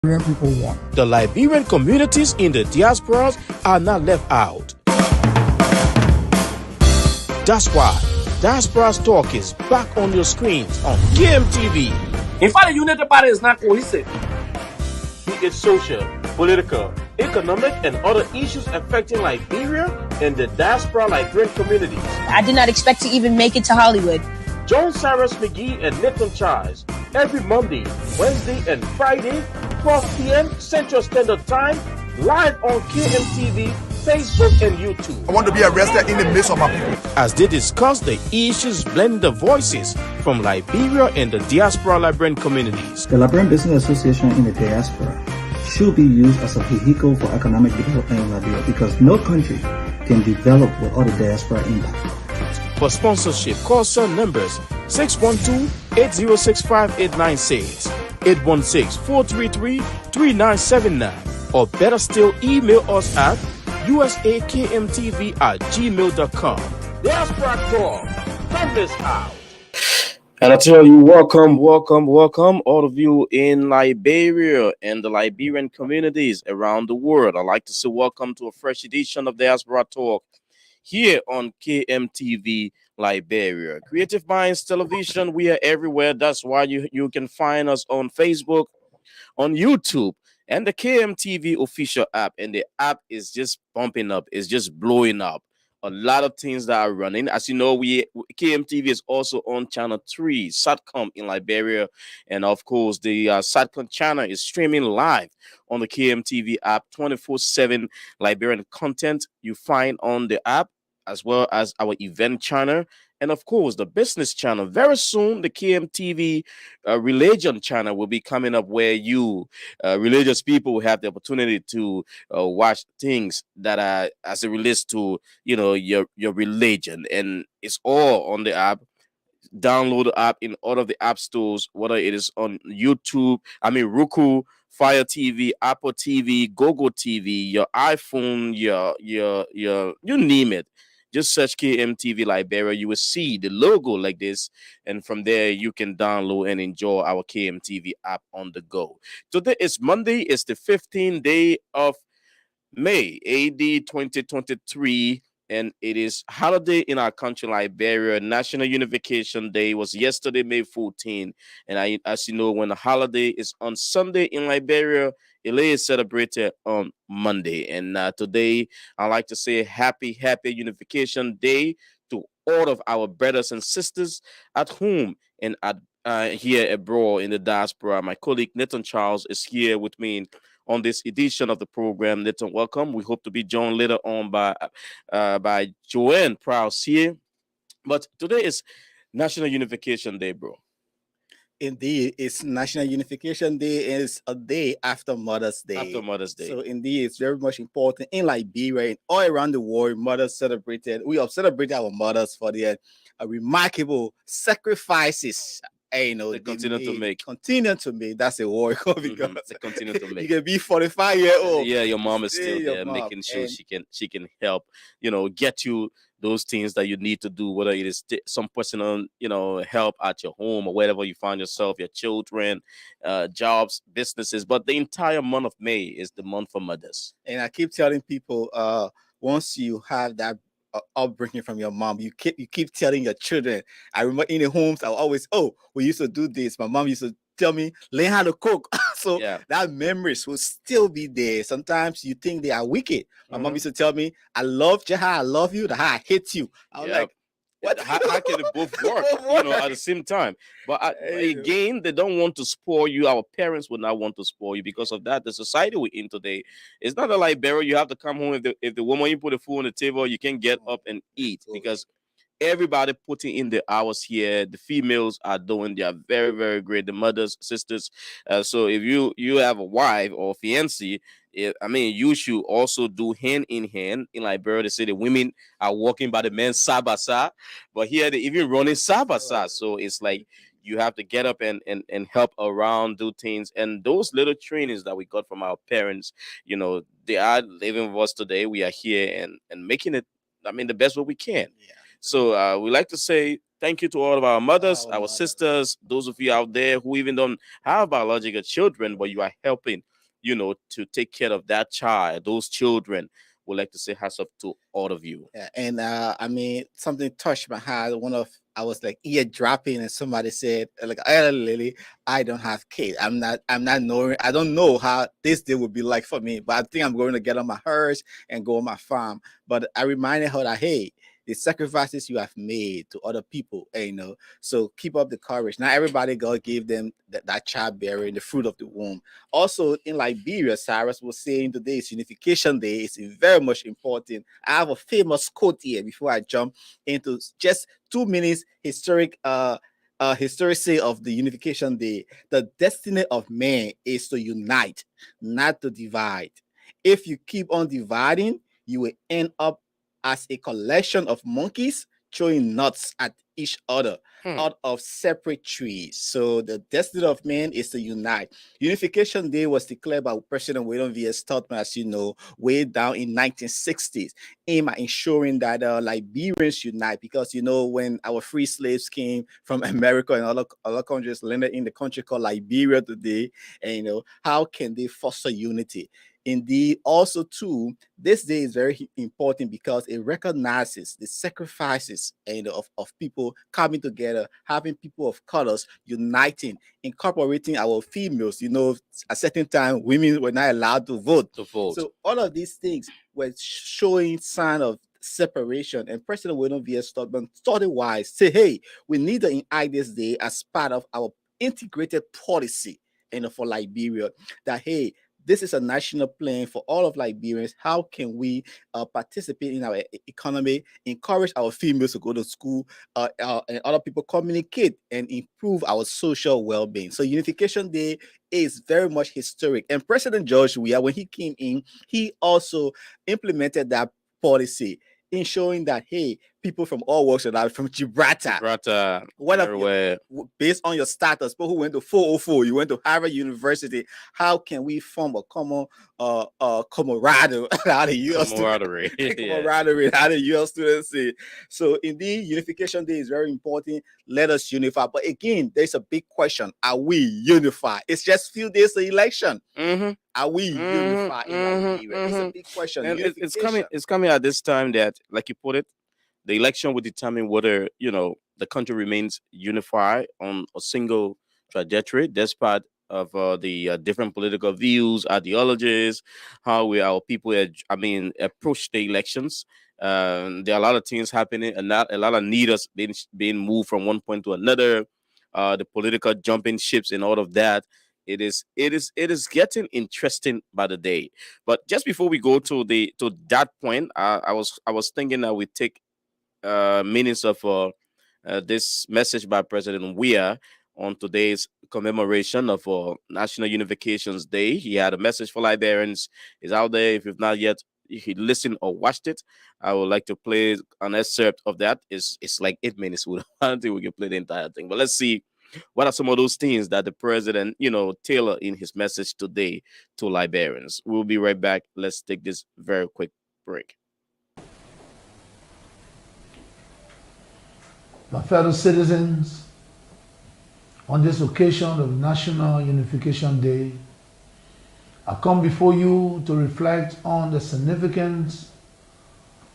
people want. The Liberian communities in the diasporas are not left out. That's why Diaspora Talk is back on your screens on KMTV. In fact, the United Party is not cohesive. Be it social, political, economic, and other issues affecting Liberia and the diaspora Liberian communities. I did not expect to even make it to Hollywood. Joan Cyrus McGee and Nathan Charles every Monday, Wednesday, and Friday, 12 p.m. Central Standard Time, live on KMTV, Facebook, and YouTube. I want to be arrested in the midst of my people. As they discuss the issues blending the voices from Liberia and the diaspora Liberian communities. The Liberian Business Association in the diaspora should be used as a vehicle for economic development in Liberia because no country can develop without a diaspora impact. For sponsorship, call cell numbers 612-806-5896, 816-433-3979, or better still, email us at usakmtv@gmail.com. Diaspora Talk, don't miss out. And I tell you, welcome, all of you in Liberia and the Liberian communities around the world. I'd like to say welcome to a fresh edition of Diaspora Talk here on KMTV Liberia. Creative Minds Television, we are everywhere. That's why you can find us on Facebook, on YouTube, and the KMTV official app. And the app is just bumping up. It's just blowing up. A lot of things that are running. As you know, KMTV is also on channel 3, Satcom in Liberia. And of course, the Satcom channel is streaming live on the KMTV app, 24/7 Liberian content you find on the app, as well as our event channel. And of course, the business channel. Very soon, the KMTV religion channel will be coming up, where you religious people will have the opportunity to watch things that are as it relates to your religion, and it's all on the app. Download the app in all of the app stores, whether it is on YouTube, Roku, Fire TV, Apple TV, Google TV, your iPhone, your you name it. Just search KMTV Liberia. You will see the logo like this. And from there, you can download and enjoy our KMTV app on the go. Today is Monday. It's the 15th day of May, AD 2023. And it is holiday in our country, Liberia. National Unification Day was yesterday, May 14. And as you know, when the holiday is on Sunday in Liberia, it is celebrated on Monday. And today, I'd like to say happy Unification Day to all of our brothers and sisters at home and here abroad in the diaspora. My colleague Nathan Charles is here with me on this edition of the program. Nathan, welcome. We hope to be joined later on by Joanne Prowse here. But today is National Unification Day, bro. Indeed, it's National Unification Day. It's a day after Mother's Day. After Mother's Day. So indeed, it's very much important in Liberia and all around the world. Mothers celebrated. We have celebrated our mothers for their remarkable sacrifices. They continue to make. That's a word because they continue to make. You can be 45 years old. Yeah, your mom is still there, making sure she can help. Get you those things that you need to do, whether it is some personal, help at your home or wherever you find yourself, your children, jobs, businesses. But the entire month of May is the month for mothers. And I keep telling people, once you have that upbringing from your mom, you keep telling your children. I remember in the homes, I always, we used to do this. My mom used to tell me, learn how to cook. So that memories will still be there. Sometimes you think they are wicked. My mom used to tell me, I love you, how I love you, the how I hate you. I was like, what? How can it both work, at the same time? But again, they don't want to spoil you. Our parents would not want to spoil you because of that. The society we're in today is not a Liberia. You have to come home. If the woman you put the food on the table, you can get up and eat because everybody putting in the hours here. The females are doing, they are very, very great. The mothers, sisters. So if you have a wife or fiancé, you should also do hand in hand. In Liberia, they say the women are walking by the men side by side, but here they even running side by side. So it's like you have to get up and help around, do things. And those little trainings that we got from our parents, they are living with us today. We are here and making it, the best way we can. Yeah. So we like to say thank you to all of our mothers, our sisters, those of you out there who even don't have biological children, but you are helping to take care of that child, those children. Would like to say hats up to all of you. Yeah, and I mean, something touched my heart. I was like ear dropping, and somebody said, like, "Hey, Lily, I don't have kids. I'm not knowing. I don't know how this day would be like for me, but I think I'm going to get on my horse and go on my farm." But I reminded her that, hey, the sacrifices you have made to other people, so keep up the courage. Not everybody God gave them that childbearing, the fruit of the womb. Also in Liberia, Cyrus was saying today is Unification Day. It's very much important. I have a famous quote here before I jump into just 2 minutes historic say of the Unification Day. The destiny of man is to unite, not to divide. If you keep on dividing, you will end up as a collection of monkeys throwing nuts at each other out of separate trees. So the destiny of man is to unite. Unification Day was declared by President William V. S. Tubman, as you know, way down in 1960s, aim at ensuring that Liberians unite. Because when our free slaves came from America and other countries landed in the country called Liberia today, and how can they foster unity? Indeed, also too, this day is very important because it recognizes the sacrifices of people coming together, having people of colors uniting, incorporating our females. At a certain time, women were not allowed to vote. So all of these things were showing sign of separation. And President William V. S. Tubman thought it wise, say, hey, we need to enact this day as part of our integrated policy for Liberia, that hey, this is a national plan for all of Liberians. How can we participate in our economy, encourage our females to go to school, and other people communicate and improve our social well-being? So Unification Day is very much historic. And President George Weah, when he came in, he also implemented that policy, ensuring that hey, people from all walks of life, from Gibraltar, based on your status, people who went to 404, you went to Harvard University, how can we form a common camaraderie? How the US students say. So indeed, Unification Day is very important. Let us unify. But again, there's a big question: are we unified? It's just few days to election. Are we unified in Liberia? It's a big question. And it's coming at this time that, like you put it, the election will determine whether the country remains unified on a single trajectory, despite of the different political views, ideologies, how our people approach the elections. There are a lot of things happening, and not a lot of leaders being moved from one point to another. The political jumping ships and all of that. It is getting interesting by the day. But just before we go to that point, I was thinking that we take minutes of this message by President Weah on today's commemoration of National Unifications Day. He had a message for Liberians. It's out there. If you've not yet listened or watched it, I would like to play an excerpt of that. It's like 8 minutes. I don't think we can play the entire thing, but let's see what are some of those things that the president, tailor in his message today to Liberians. We'll be right back. Let's take this very quick break. My fellow citizens, on this occasion of National Unification Day, I come before you to reflect on the significance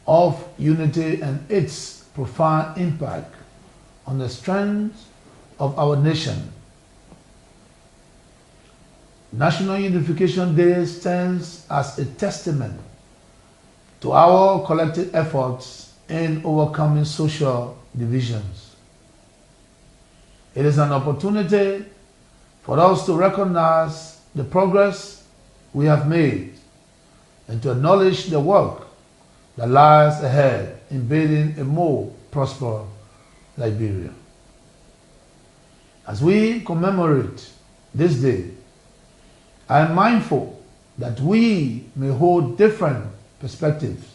of unity and its profound impact on the strength of our nation. National Unification Day stands as a testament to our collective efforts in overcoming social divisions. It is an opportunity for us to recognize the progress we have made and to acknowledge the work that lies ahead in building a more prosperous Liberia. As we commemorate this day, I am mindful that we may hold different perspectives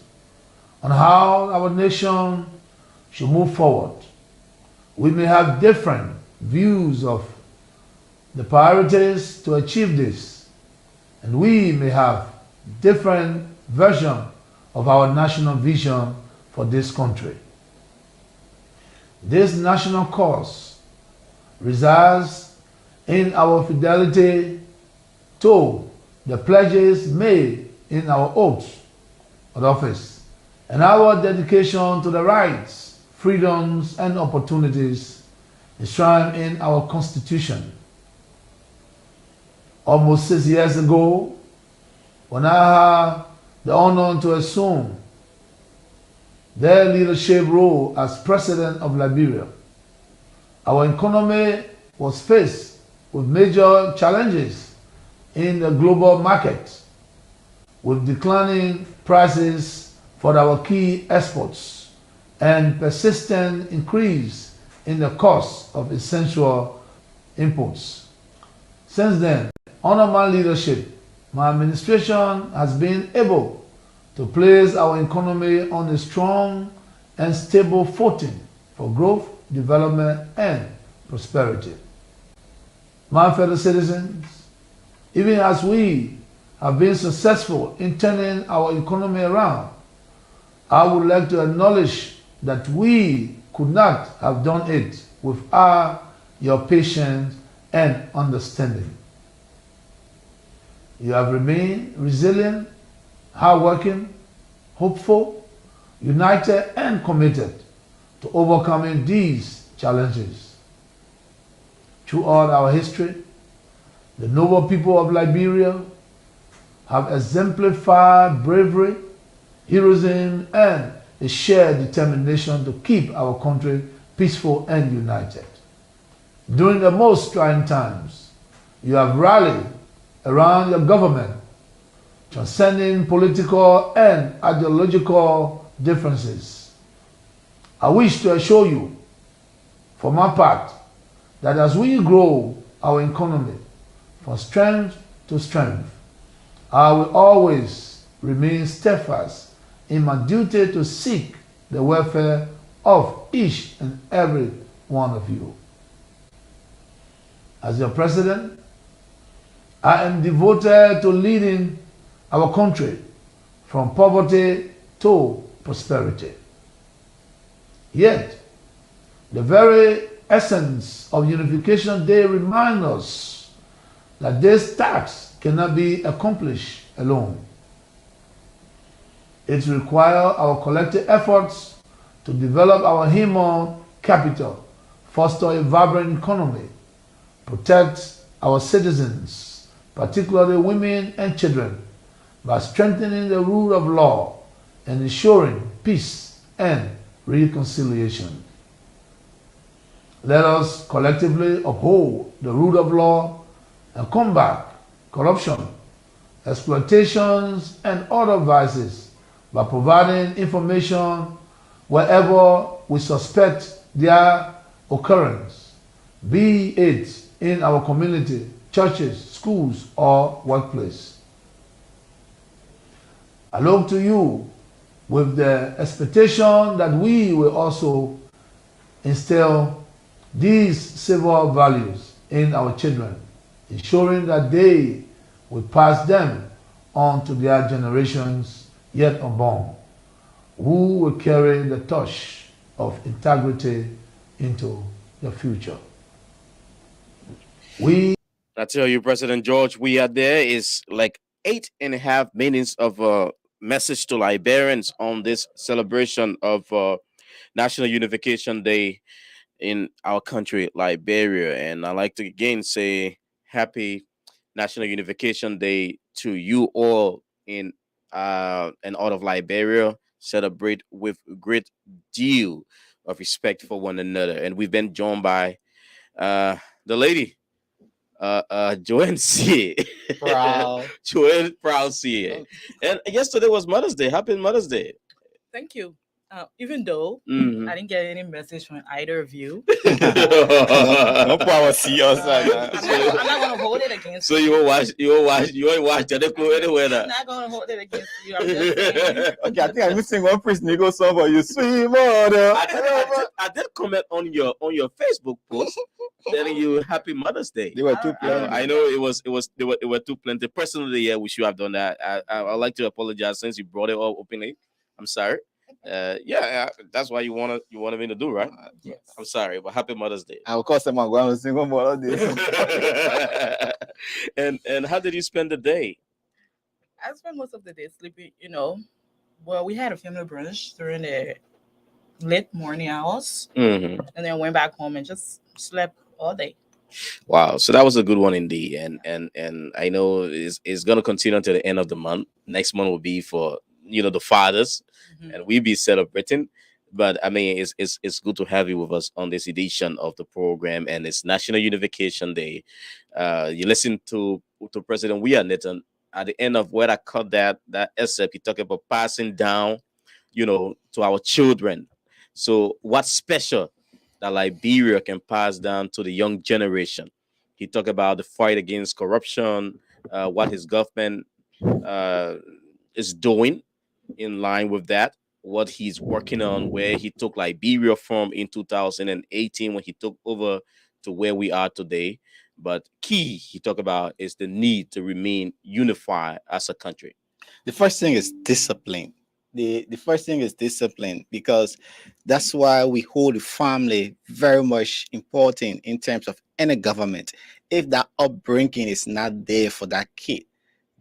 on how our nation should move forward. We may have different views of the priorities to achieve this, and we may have different versions of our national vision for this country. This national cause resides in our fidelity to the pledges made in our oath of office, and our dedication to the rights, freedoms, and opportunities enshrined in our Constitution. Almost 6 years ago, when I had the honor to assume their leadership role as President of Liberia, our economy was faced with major challenges in the global market, with declining prices for our key exports and persistent increase in the cost of essential imports. Since then, under my leadership, my administration has been able to place our economy on a strong and stable footing for growth, development, and prosperity. My fellow citizens, even as we have been successful in turning our economy around, I would like to acknowledge that we could not have done it without your patience and understanding. You have remained resilient, hardworking, hopeful, united, and committed to overcoming these challenges. Throughout our history, the noble people of Liberia have exemplified bravery, heroism, and a shared determination to keep our country peaceful and united. During the most trying times, you have rallied around your government, transcending political and ideological differences. I wish to assure you, for my part, that as we grow our economy from strength to strength, I will always remain steadfast in my duty to seek the welfare of each and every one of you. As your president, I am devoted to leading our country from poverty to prosperity. Yet, the very essence of Unification Day reminds us that this task cannot be accomplished alone. It requires our collective efforts to develop our human capital, foster a vibrant economy, protect our citizens, particularly women and children, by strengthening the rule of law and ensuring peace and reconciliation. Let us collectively uphold the rule of law and combat corruption, exploitations, and other vices by providing information wherever we suspect their occurrence, be it in our community, churches, schools, or workplace. I look to you with the expectation that we will also instill these civil values in our children, ensuring that they will pass them on to their generations yet unborn, who will carry the torch of integrity into the future. I tell you, President George, we are there is like 8.5 minutes of a message to Liberians on this celebration of National Unification Day in our country, Liberia. And I like to again say happy National Unification Day to you all in and out of Liberia. Celebrate with great deal of respect for one another. And we've been joined by the lady, Joanne C. Proud. Joanne Proud C. And yesterday was Mother's Day. Happy Mother's Day. Thank you. Even though Mhm. I didn't get any message from either of you, No power see us. I'm not going to hold it against So you. you will watch Jadeko anywhere. I'm not going to hold it against you. I'm just saying. Okay, I think I'm missing one Prince Nigo song for you, sweet mother. I did comment on your Facebook post telling you Happy Mother's Day. They were too plenty. I know they were too plenty. Personally, yeah, we should have done that. I'd like to apologize since you brought it up openly. I'm sorry. Yeah, that's why you wanted me to do, right? Yes. I'm sorry, but Happy Mother's Day. I will call someone going to single mother day. And how did you spend the day? I spent most of the day sleeping. Well, we had a family brunch during the late morning hours, Hmm. and then went back home and just slept all day. Wow, so that was a good one indeed, and I know is gonna continue until the end of the month. Next month will be for the fathers, Mhm. and we be celebrating. But I mean, it's good to have you with us on this edition of the program, and it's National Unification Day. You listen to President Weah Nathan at the end of where I cut that excerpt. He talked about passing down, to our children. So what's special that Liberia can pass down to the young generation? He talked about the fight against corruption, what his government uh, is doing in line with that, what he's working on, where he took Liberia from in 2018 when he took over to where we are today. But key he talked about is the need to remain unified as a country. The first thing is discipline. The first thing is discipline, because that's why we hold the family very much important in terms of any government. If that upbringing is not there for that kid,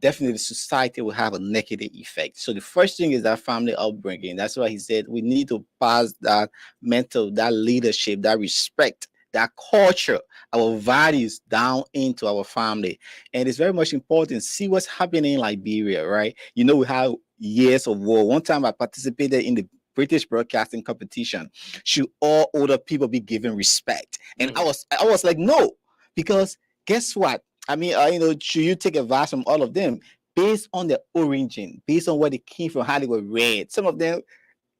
definitely society will have a negative effect. So the first thing is that family upbringing. That's why he said we need to pass that mental, that leadership, that respect, that culture, our values down into our family. And it's very much important. See what's happening in Liberia, right? We have years of war. One time I participated in the British broadcasting competition. Should all older people be given respect? And I was like, no, because guess what? I mean, should you take advice from all of them based on their origin, based on where they came from, how they were raised? Some of them,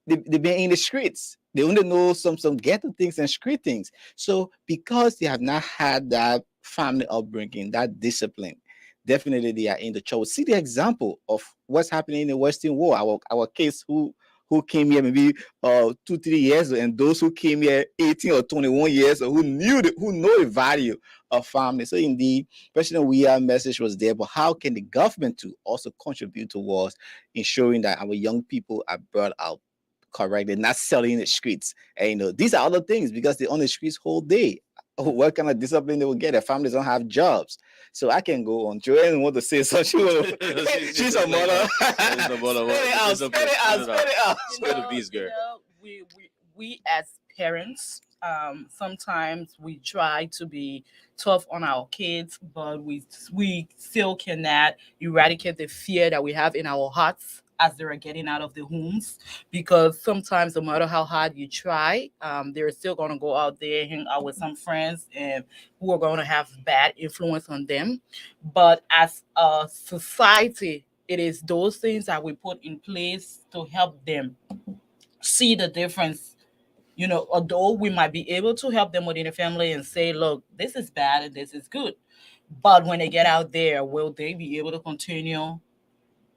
they've been in the streets. They only know some ghetto things and street things. So because they have not had that family upbringing, that discipline, definitely they are in the trouble. See the example of what's happening in the Western War. Our kids who came here maybe 2-3 years ago, and those who came here 18 or 21 years ago, who know the value of family. So indeed, President Weah message was there, but how can the government to also contribute towards ensuring that our young people are brought out correct? They're not selling in the streets. And these are other things, because they're on the streets whole day. What kind of discipline they will get? Their families don't have jobs. So I can go on. Joanne want to say something. She's a mother. Spit it out, spit it out, spit it out. Spit the beats, girl. We as parents, sometimes we try to be tough on our kids, but we still cannot eradicate the fear that we have in our hearts as they're getting out of the homes, because sometimes no matter how hard you try, they're still going to go out there, hang out with some friends, and who are going to have bad influence on them. But as a society, it is those things that we put in place to help them see the difference. Although we might be able to help them within the family and say, look, this is bad and this is good, but when they get out there, will they be able to continue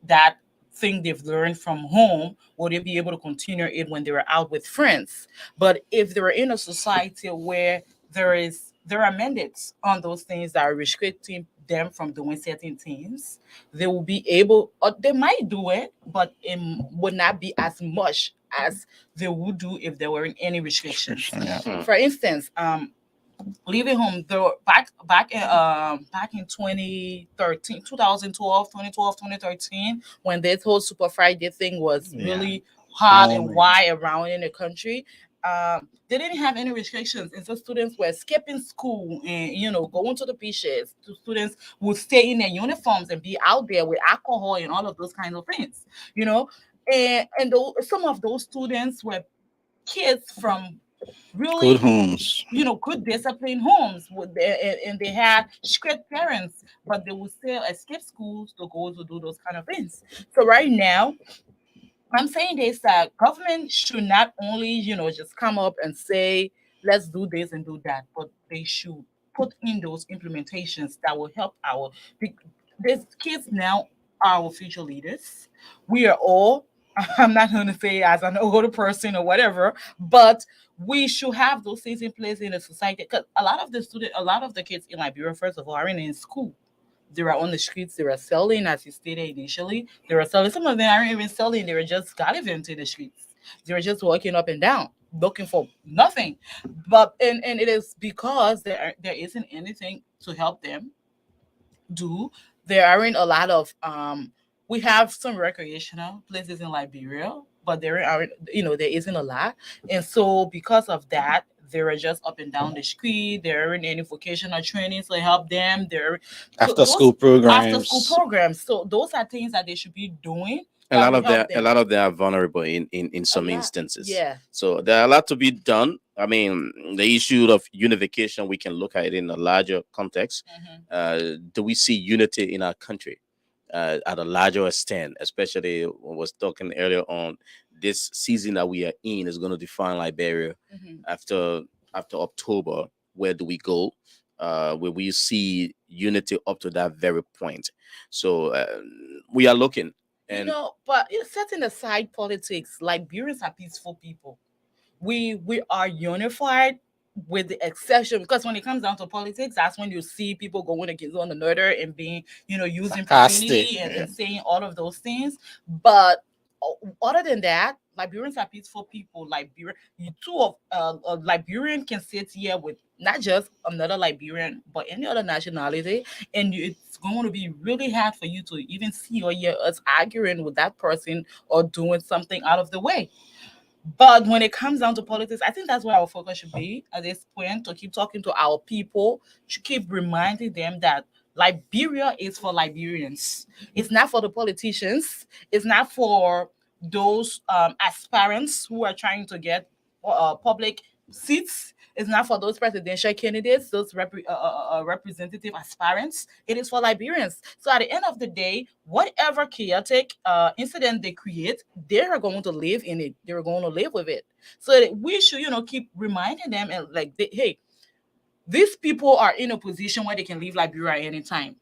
that thing they've learned from home? Will they be able to continue it when they're out with friends? But if they're in a society where there are mandates on those things that are restricting them from doing certain things, they will be able, or they might do it, but it would not be as much as they would do if there weren't any restrictions. For instance, leaving home, though, back in 2013, when this whole Super Friday thing was really hard and wide around in the country. They didn't have any restrictions, and so students were skipping school and going to the beaches. The students would stay in their uniforms and be out there with alcohol and all of those kinds of things. you know and some of those students were kids from Good really homes. good disciplined homes with and they had strict parents, but they would still escape schools to go to do those kind of things. So right now, I'm saying this, that government should not only, just come up and say, let's do this and do that, but they should put in those implementations that will help be- these kids now are our future leaders. We are all, I'm not going to say as an older person or whatever, but we should have those things in place in the society, because a lot of the kids in Liberia, first of all, aren't in school. They were on the streets. They were selling, as you stated initially. They were selling. Some of them aren't even selling. They were just gallivanting to the streets. They were just walking up and down, looking for nothing. But and it is because there isn't anything to help them do. There aren't a lot of We have some recreational places in Liberia, but there aren't, there isn't a lot. And so because of that, they're just up and down the street. There aren't any vocational training to help them. There, so After those school after school programs. programs. So those are things that they should be doing A that lot will of help them, a them lot of them are vulnerable in a some lot. instances. Yeah. So there are a lot to be done. I mean, the issue of unification, we can look at it in a larger context. Do we see unity in our country at a larger extent? Especially when I was talking earlier on, this season that we are in is going to define Liberia after October. Where do we go? Where we see unity up to that very point. So we are looking. And But setting aside politics, Liberians are peaceful people. We are unified with the exception, because when it comes down to politics, that's when you see people going against one another and being, using Sarcastic. profanity and saying all of those things. But other than that, Liberians are peaceful people. Two of a Liberian can sit here with not just another Liberian, but any other nationality, and it's going to be really hard for you to even see or hear us arguing with that person or doing something out of the way. But when it comes down to politics, I think that's where our focus should be at this point, to keep talking to our people, to keep reminding them that Liberia is for Liberians. It's not for the politicians. It's not for those aspirants who are trying to get public seats. It's not for those presidential candidates, those representative aspirants. It is for Liberians. So at the end of the day, whatever chaotic incident they create, they are going to live in it. They're going to live with it. So that we should, keep reminding them, and hey, these people are in a position where they can leave Liberia anytime.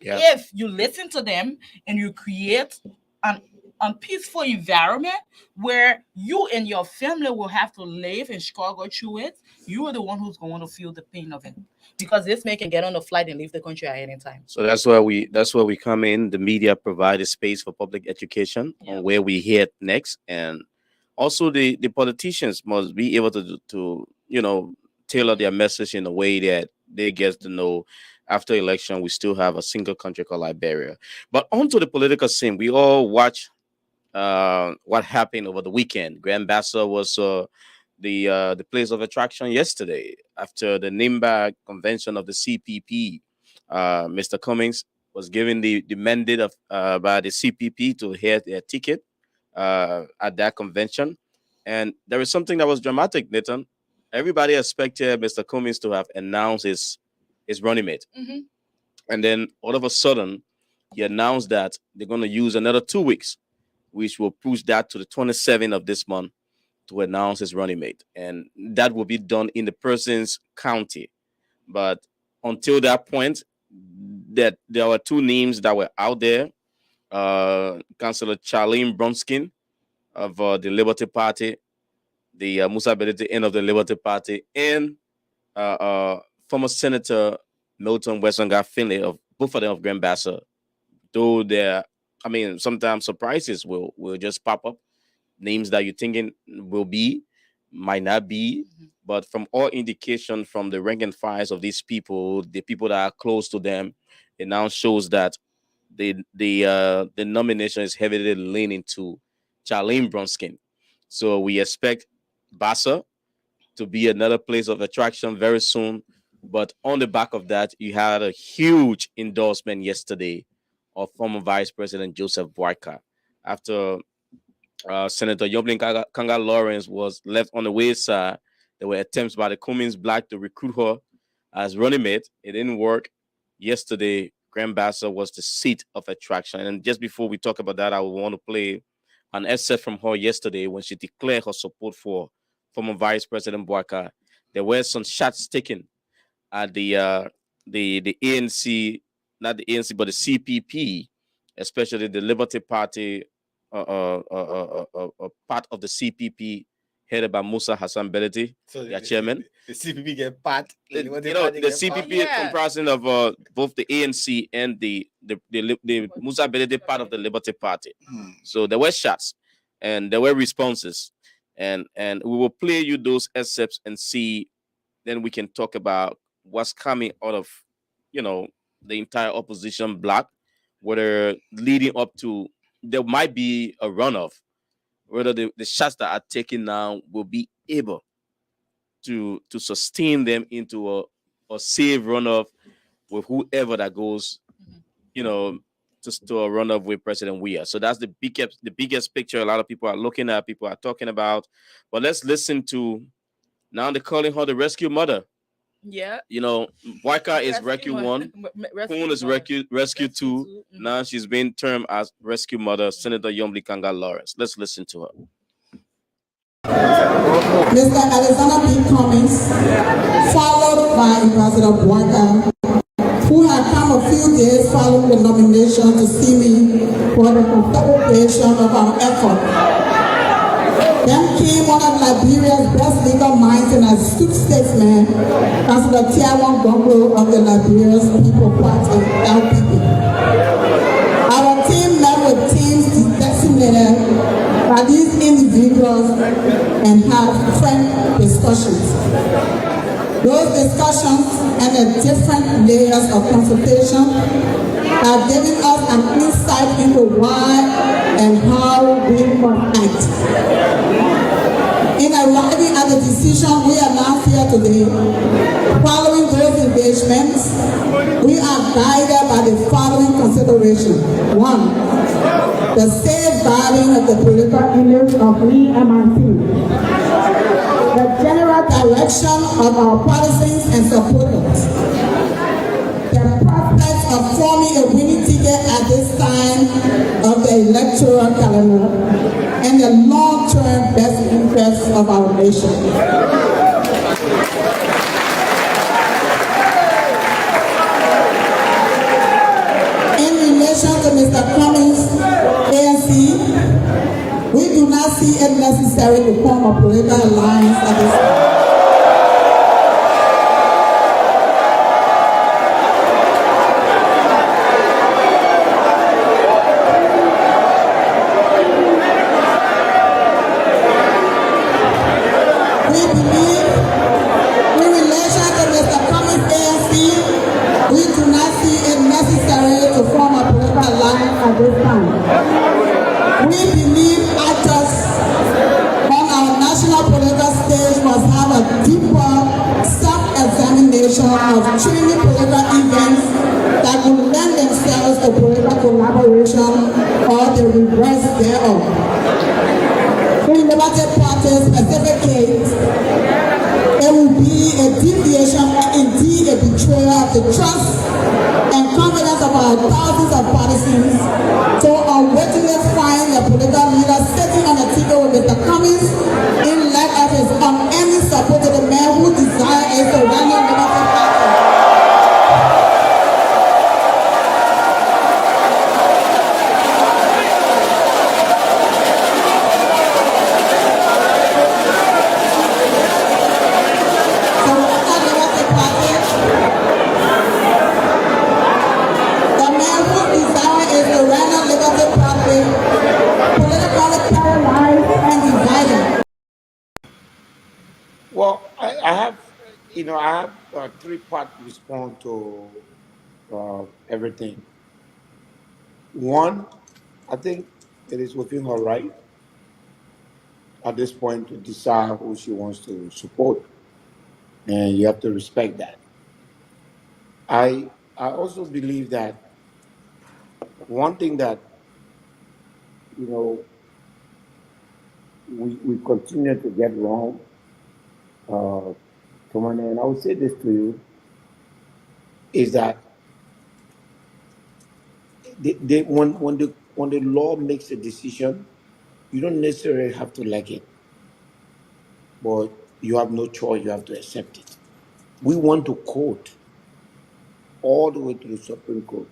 yeah. If you listen to them and you create an peaceful environment where you and your family will have to live and struggle through it, you are the one who's going to feel the pain of it. Because this man can get on a flight and leave the country at any time. So that's where we come in. The media provide a space for public education on where we head next, and also the politicians must be able to tailor their message in a way that they get to know after election we still have a single country called Liberia. But onto the political scene, we all watch what happened over the weekend. Grand Bassa was the place of attraction yesterday after the Nimba convention of the CPP. Mr. Cummings was given the mandate of by the CPP to head their ticket at that convention, and there was something that was dramatic, Nathan. Everybody expected Mr. Cummings to have announced his running mate, and then all of a sudden he announced that they're going to use another 2 weeks, which will push that to the 27th of this month to announce his running mate. And that will be done in the person's county. But until that point, that there were two names that were out there. Councillor Charlene Bronskin of the Liberty Party, the Musa Bedete end of the Liberty Party, and former Senator Milton Westonga Finley of both of them of Grand Bassa. Though sometimes surprises will just pop up, names that you're thinking will be, might not be. But from all indication from the rank and files of these people, the people that are close to them, it now shows that the nomination is heavily leaning to Charlene Bronskin. So we expect Bassa to be another place of attraction very soon. But on the back of that, you had a huge endorsement yesterday of former Vice President Joseph Boyka after Senator Yoblin Kanga Lawrence was left on the wayside. There were attempts by the Cummings Black to recruit her as running mate. It didn't work. Yesterday, Grand Bassa was the seat of attraction. And just before we talk about that, I would want to play an excerpt from her yesterday when she declared her support for former Vice President Boyka. There were some shots taken at the ANC, not the ANC, but the CPP, especially the Liberty Party, part of the CPP headed by Musa Hassan Beleti, So their chairman. The CPP get part. The CPP comprising of both the ANC and the Musa Beleti part of the Liberty Party. So there were shots and there were responses, and we will play you those excerpts and see. Then we can talk about what's coming out of the entire opposition bloc whether leading up to there might be a runoff, whether the shots that are taken now will be able to sustain them into a safe runoff with whoever that goes, you know, to a runoff with President Weah. So that's the biggest picture a lot of people are looking at, people are talking about. But let's listen to now they're calling her the rescue mother. Yeah. You know, Boyka is rescue one, Poon is rescue two. Now she's been termed as rescue mother, Senator Yomli Kanga Lawrence. Let's listen to her. Mr. Alexander B. Cummings, followed by Ambassador Boyka, who had come a few days following the nomination to see me for the consolidation of our effort. Then came one of Liberia's best legal minds and astute statesman, Councillor Tiawan Bongo of the Liberia's People Party, LPP. Our team met with teams designated by these individuals and had frank discussions. Those discussions and the different layers of consultation have given us an insight into why and how we must act. In arriving at the decision we announced here today, following those engagements, we are guided by the following considerations. 1, the safeguarding of the political image of me and my team. The general direction of our policies and supporters. The prospect of forming a winning ticket at this time of the electoral calendar, and the long-term best interests of our nation. In relation to Mr. Cummings' ANC, we do not see it necessary to form a political alliance at this time. Of truly political events that will lend themselves to political collaboration or the reverse thereof. In the Democratic Party's specific case, it will be a deviation or indeed a betrayal of the trust and confidence of our thousands of partisans to unwittingly find a political leader sitting on a ticket with Mr. Cummings in lack of his unending support to the man who desires a surrender Democratic Party. I have a three-part response to everything. One, I think it is within her right at this point to decide who she wants to support, and you have to respect that. I also believe that one thing that we continue to get wrong, Commander, and I will say this to you, is that when the law makes a decision, you don't necessarily have to like it, but you have no choice, you have to accept it. We want to quote all the way to the Supreme Court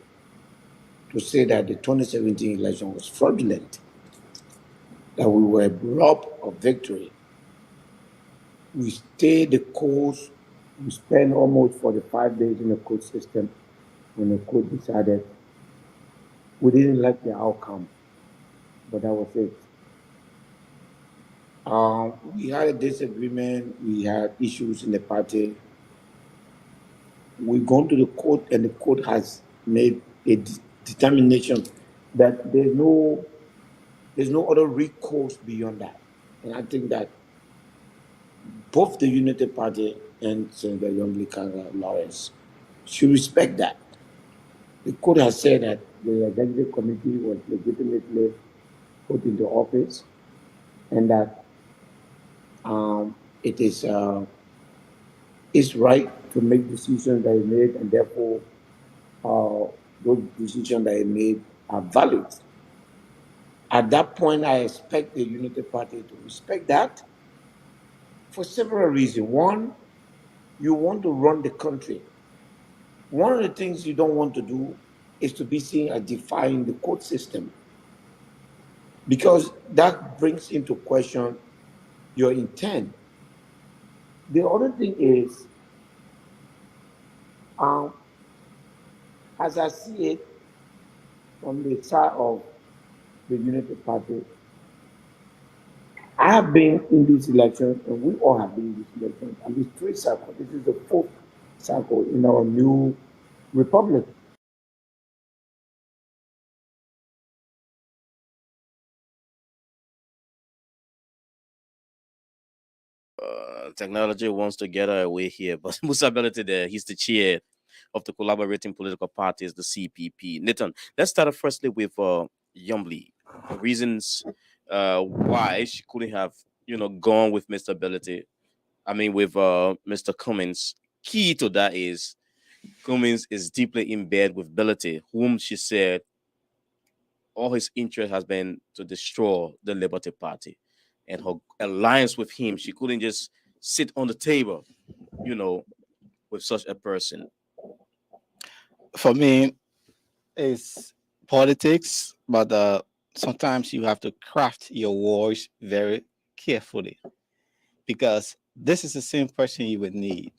to say that the 2017 election was fraudulent, that we were robbed of victory. We stayed the course. We spent almost 45 days in the court system when the court decided. We didn't like the outcome, but that was it. We had a disagreement. We had issues in the party. We've gone to the court, and the court has made a determination that there's no other recourse beyond that. And I think that both the Unity Party and Senator Youngli Kanga Lawrence should respect that. The court has said that the executive committee was legitimately put into office and that it is right to make decisions that it made, and therefore those decisions that it made are valid. At that point, I expect the Unity Party to respect that for several reasons. One, you want to run the country. One of the things you don't want to do is to be seen as defying the court system, because that brings into question your intent. The other thing is, as I see it from the side of the Unity Party, I have been in this election, and we all have been in this election, at least 3 cycles. This is the 4th cycle in our new republic. Technology wants to get her away here, but Musa Belete there, he's the chair of the collaborating political parties, the CPP. Nathan, let's start firstly with Yombly. Reasons why she couldn't have, gone with Mr. Belete. I mean, with Mr. Cummins. Key to that is Cummins is deeply in bed with Belete, whom she said all his interest has been to destroy the Liberty Party. And her alliance with him, she couldn't just sit on the table, with such a person. For me, it's politics, but sometimes you have to craft your words very carefully, because this is the same person you would need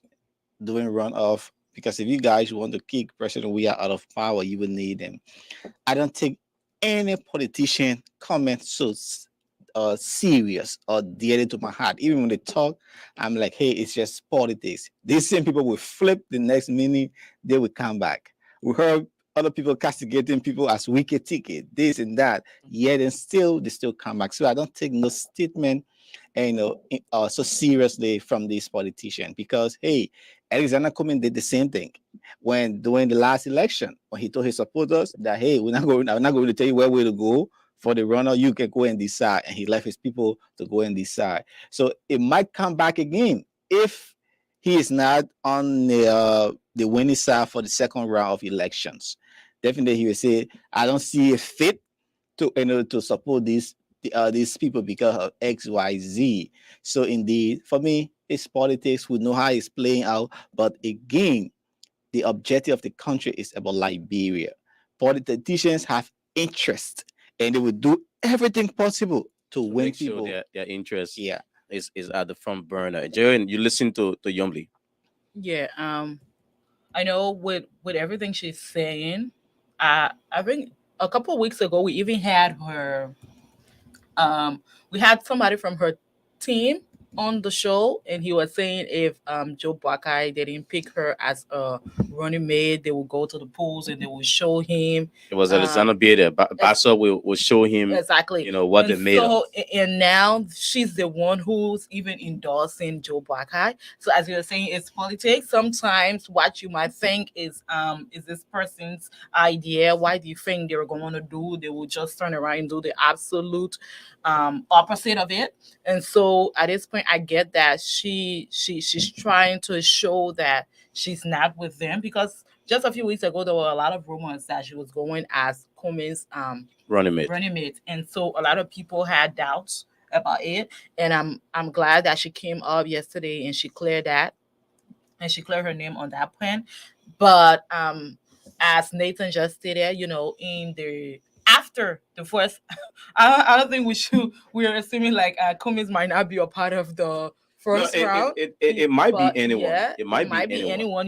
doing runoff. Because if you guys want to kick President we are out of power, you would need them. I don't take any politician comment so serious or dear to my heart. Even when they talk, I'm like, hey, it's just politics. These same people will flip the next minute, they will come back. We heard other people castigating people as wicked ticket, this and that. Yet and still they still come back. So I don't take no statement so seriously from this politician, because hey, Alexander Cummings did the same thing when during the last election, when he told his supporters that hey, I'm not going to tell you where to go for the runner, you can go and decide, and he left his people to go and decide. So it might come back again if he is not on the winning side for the second round of elections. Definitely, he will say, "I don't see a fit to support these people because of X, Y, Z." So indeed, for me, it's politics. We know how it's playing out, but again, the objective of the country is about Liberia. Politicians have interest, and they will do everything possible to win people. Sure their interest Yeah. is at the front burner. Jerry, you listen to Yombly. Yeah, I know with everything she's saying, I think a couple of weeks ago we even had her we had somebody from her team on the show, and he was saying if Joe Buckeye didn't pick her as a running mate, they will go to the polls and they will show him. It was Alexander Bieder. Basso will show him exactly what and they made of. And now she's the one who's even endorsing Joe Buckeye. So as you were saying, it's politics. Sometimes what you might think is this person's idea. Why do you think they were going to do? They will just turn around and do the absolute opposite of it. And so at this point I get that she's trying to show that she's not with them, because just a few weeks ago there were a lot of rumors that she was going as Cummins running mate. And so a lot of people had doubts about it, and I'm glad that she came up yesterday and she cleared that, and she cleared her name on that plan. But as Nathan just stated, in the after the first, I don't think we are assuming like Cummins might not be a part of the first round. It might be anyone. Yeah, it might be anyone,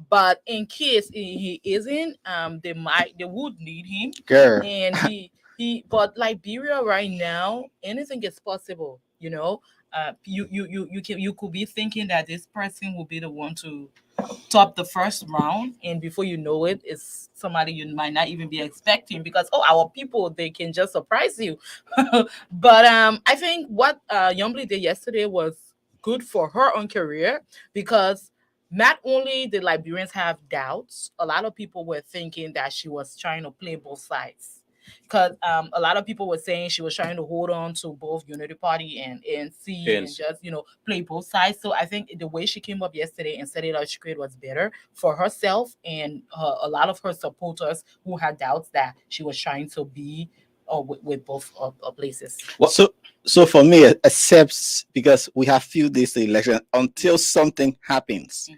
But in case he isn't, they would need him. Girl. And but Liberia right now, anything is possible. You know, you could be thinking that this person will be the one to top the first round, and before you know it, it's somebody you might not even be expecting, because our people, they can just surprise you. But I think what Yombly did yesterday was good for her own career, because not only did Liberians have doubts, a lot of people were thinking that she was trying to play both sides. Because a lot of people were saying she was trying to hold on to both Unity Party and ANC, and Hence, just, play both sides. So I think the way she came up yesterday and said it out straight was better for herself and a lot of her supporters who had doubts that she was trying to be with both places. what? So for me, except because we have few days to election until something happens,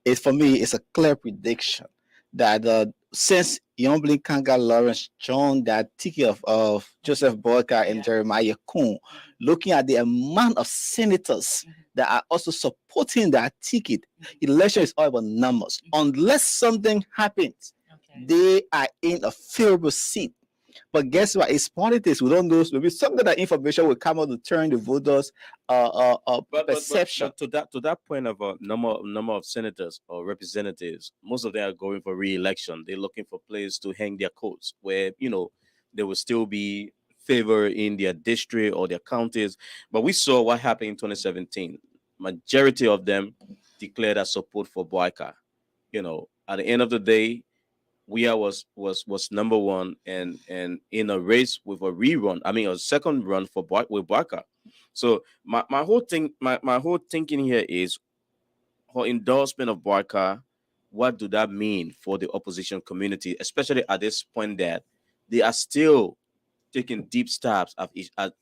it for me it's a clear prediction that since Young Kanga Lawrence joined that ticket of Joseph Boyka and Jeremiah Kuhn, looking at the amount of senators that are also supporting that ticket, election is all about numbers. Unless something happens, they are in a favorable seat. But guess what? It's politics. We don't know. Maybe some of that information will come out to turn the voters' perception. But to that point of a number of senators or representatives, most of them are going for re-election. They're looking for places to hang their coats, where there will still be favor in their district or their counties. But we saw what happened in 2017. Majority of them declared their support for Boyka. At the end of the day, was number one, and in a race with a rerun. I mean, a second run with Boyka. So my whole thinking here is her endorsement of Boyka. What do that mean for the opposition community, especially at this point that they are still taking deep stabs at each other?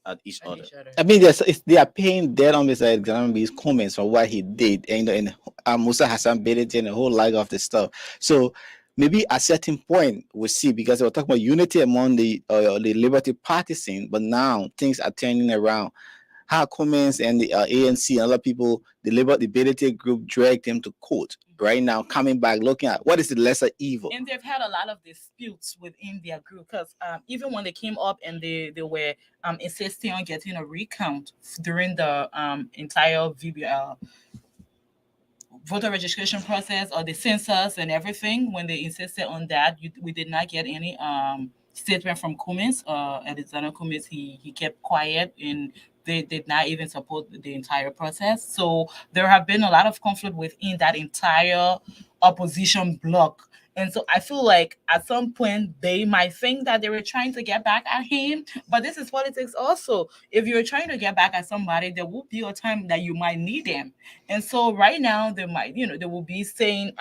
I mean, they are paying dead on Mr. Exambi's comments for what he did, and Musa Hassan Bedeti and a whole lot of the stuff. So maybe at a certain point we'll see, because they were talking about unity among the Liberty Partisan, but now things are turning around. How Cummins and the ANC and other people, the Liberty Bedeti group, dragged him to court. Right now, coming back, looking at what is the lesser evil. And they've had a lot of disputes within their group, because even when they came up and they were insisting on getting a recount during the entire voter registration process or the census and everything, when they insisted on that, we did not get any statement from Cummins. Alexander Cummins, he kept quiet, and they did not even support the entire process. So there have been a lot of conflict within that entire opposition bloc. And so I feel like at some point they might think that they were trying to get back at him, but this is politics also. If you're trying to get back at somebody, there will be a time that you might need them. And so right now they might, they will be saying,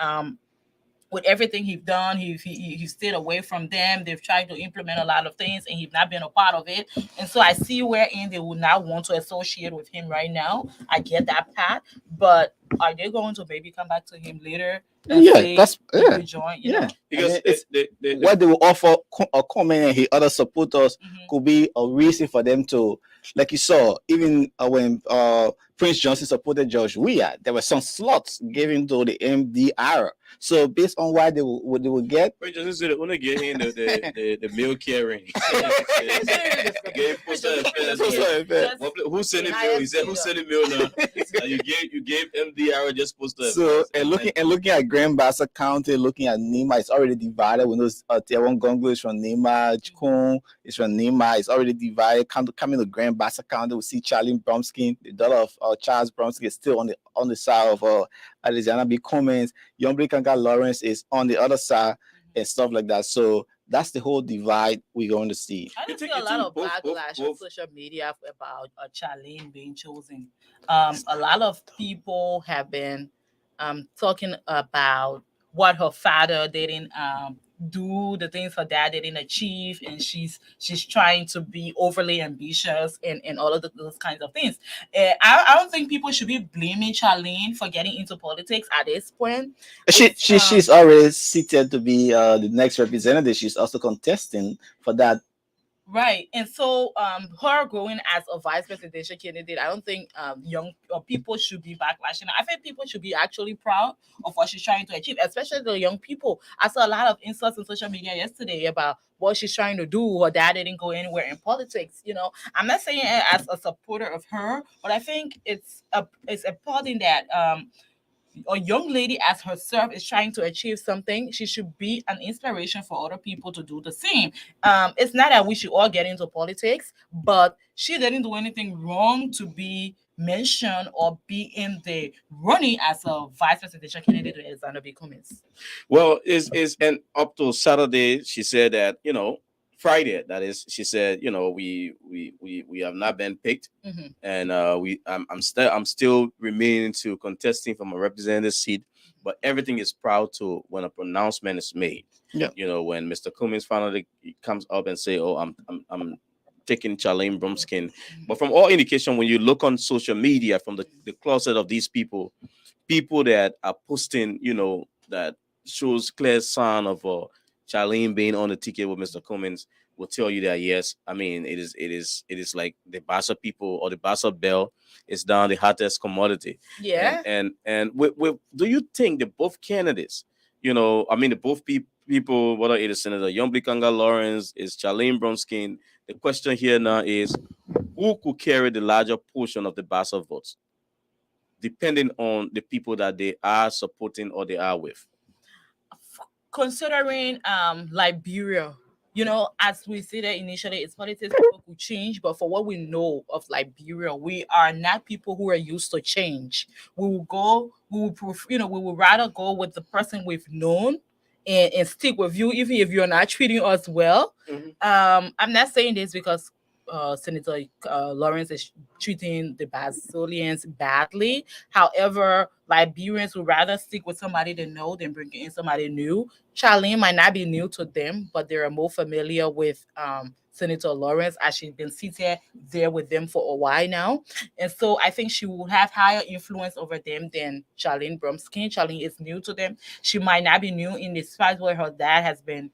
with everything he's done, he stayed away from them. They've tried to implement a lot of things, and he's not been a part of it. And so I see wherein they would not want to associate with him right now. I get that part, but are they going to maybe come back to him later? That's join, Because what they will offer a comment and his other supporters could be a reason for them to, like you saw, even when Prince Johnson supported George Weah, there were some slots given to the MDR. So based on what they will get, Prince Johnson said, "When they get him the meal carrying, who sent the meal? He said, who sent the meal now? You gave MDR just poster." So and looking at Grand Bassa County, looking at Nima, it's already divided. When those Tiawan Gongo is from Nima, Chikun is from Nima, it's already divided. Coming to Grand Bassa County, we see Charlie Bromsky, the daughter of Charles Bromsky, is still on the side of Alexander B. Cummins. Young Kanga Lawrence is on the other side and stuff like that. So that's the whole divide we're going to see. I just see a lot of backlash on social media about Charlene being chosen. A lot of people have been talking about what her father didn't do, the things her dad didn't achieve, and she's trying to be overly ambitious and all of those kinds of things. I don't think people should be blaming Charlene for getting into politics at this point. She's already seated to be the next representative. She's also contesting for that Right. And so her going as a vice presidential candidate, I don't think young people should be backlashing. I think people should be actually proud of what she's trying to achieve, especially the young people. I saw a lot of insults on social media yesterday about what she's trying to do. Her dad didn't go anywhere in politics. You know, I'm not saying it as a supporter of her, but I think it's important that a young lady as herself is trying to achieve something, she should be an inspiration for other people to do the same. It's not that we should all get into politics, but she didn't do anything wrong to be mentioned or be in the running as a vice presidential candidate to Alexander B. Cummings. Well, is and up to Saturday, she said that Friday, that is, she said we have not been picked, and I'm still remaining to contesting from a representative seat, but everything is proud to when a pronouncement is made. Yeah. When Mr. Cummings finally comes up and say, "Oh, I'm taking Charlene Brumskin," but from all indication, when you look on social media from the closet of these people that are posting, that shows clear sign of Charlene being on the ticket with Mr. Cummings will tell you that yes, I mean it is like the Bassa people or the Bassa Bell is down the hottest commodity. Yeah. And with do you think that both candidates, I mean the both people, whether it is Senator Yomblikanga Lawrence, is Charlene Brumskin, the question here now is who could carry the larger portion of the Bassa votes, depending on the people that they are supporting or they are with? Considering Liberia, as we said initially, it's politics people could change, but for what we know of Liberia, we are not people who are used to change. We will rather go with the person we've known and stick with you, even if you're not treating us well. I'm not saying this because Senator Lawrence is treating the Basilians badly. However, Liberians would rather stick with somebody they know than bring in somebody new. Charlene might not be new to them, but they are more familiar with Senator Lawrence as she's been seated there with them for a while now. And so I think she will have higher influence over them than Charlene Brumskin. Charlene is new to them. She might not be new in the spot where her dad has been